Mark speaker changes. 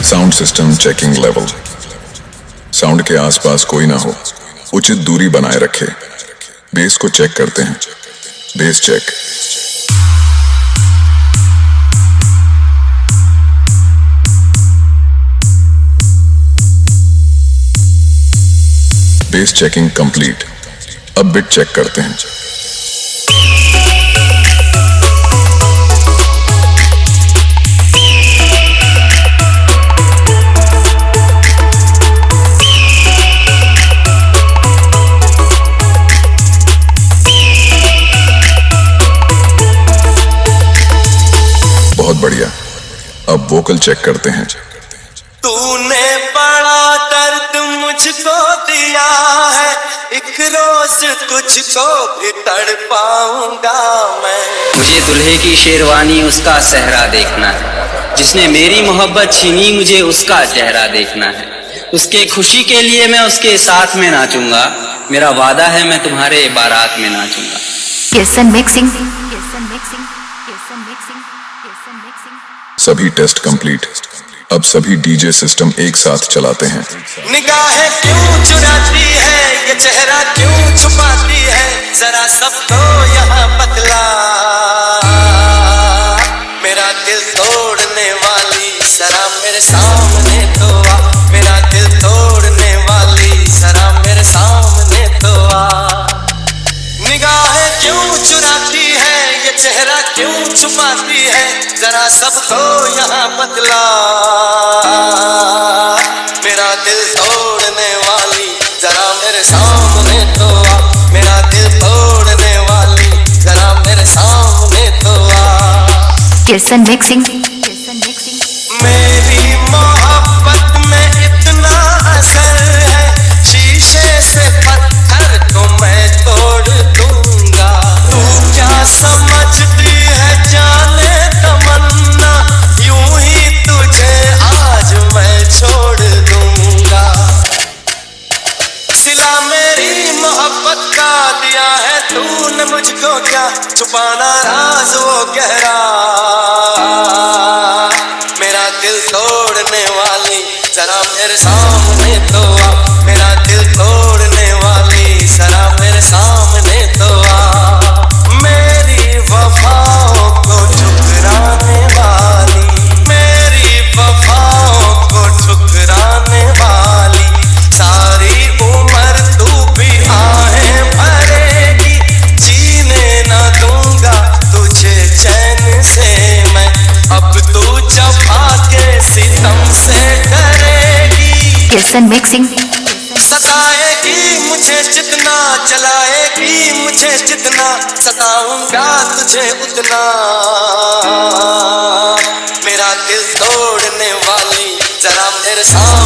Speaker 1: Sound system checking level. Sound के आसपास कोई ना हो, उचित दूरी बनाए रखे। बेस को चेक करते हैं। Base check. Base checking complete. अब बिट चेक करते हैं। बहुत बढ़िया। अब वोकल चेक करते हैं।
Speaker 2: तूने बड़ा दर्द मुझको दिया है, एक रोज तुझको भी तड़पाऊंगा मैं।
Speaker 3: मुझे दुल्हे की शेरवानी उसका सेहरा देखना है, जिसने मेरी मोहब्बत छीनी मुझे उसका चेहरा देखना है। उसके खुशी के लिए मैं उसके साथ में नाचूंगा, मेरा वादा है मैं तुम्हारे बारात में नाचूंगा।
Speaker 4: केसन मिक्सिंग।
Speaker 1: सभी टेस्ट कंप्लीट। अब सभी डीजे सिस्टम एक साथ चलाते हैं।
Speaker 2: निगाहें क्यों चुराती है, ये चेहरा क्यों छुपाती है, जरा सबको यहाँ बतला। मेरा दिल तोड़ने वाली जरा मेरे सामने तो आ, मेरा दिल तोड़ने वाली जरा मेरे सामने तो आ। निगाहें क्यों चुराती है, ये चेहरा क्यों छुपाती है, जरा सबको यहाँ बतला। मेरा दिल तोड़ने वाली जरा मेरे सामने तो आ, मेरा दिल तोड़ने वाली जरा मेरे सामने तो आ।
Speaker 4: केसन मिक्सिंग।
Speaker 2: मेरी मोहब्बत में इतना असर है, शीशे से पत्थर को मैं तोड़ दूंगा। तू क्या समझती है जाने तमन्ना, यूं ही तुझे आज मैं छोड़ दूंगा। सिला मेरी मोहब्बत का दिया है तूने मुझको, क्या छुपाना राज वो गहरा। मेरा दिल तोड़ने वाली जरा मेरे सामने तो आ, मेरा दिल तोड़ने वाली जरा मेरे सामने तो आ। मेरी वफाओं को ठुकराने वाली, मेरी वफाओं को ठुकराने वाली, सारी उम्र तू भी आहें भरेगी, जीने ना दूंगा तुझे चैन से मैं। अब तू जफा के सितम से डरेगी।
Speaker 4: केसन मिक्सिंग।
Speaker 2: सताएगी मुझे जितना, जलाएगी मुझे जितना, सताऊंगा तुझे उतना। मेरा दिल तोड़ने वाली जरा मेरे साथ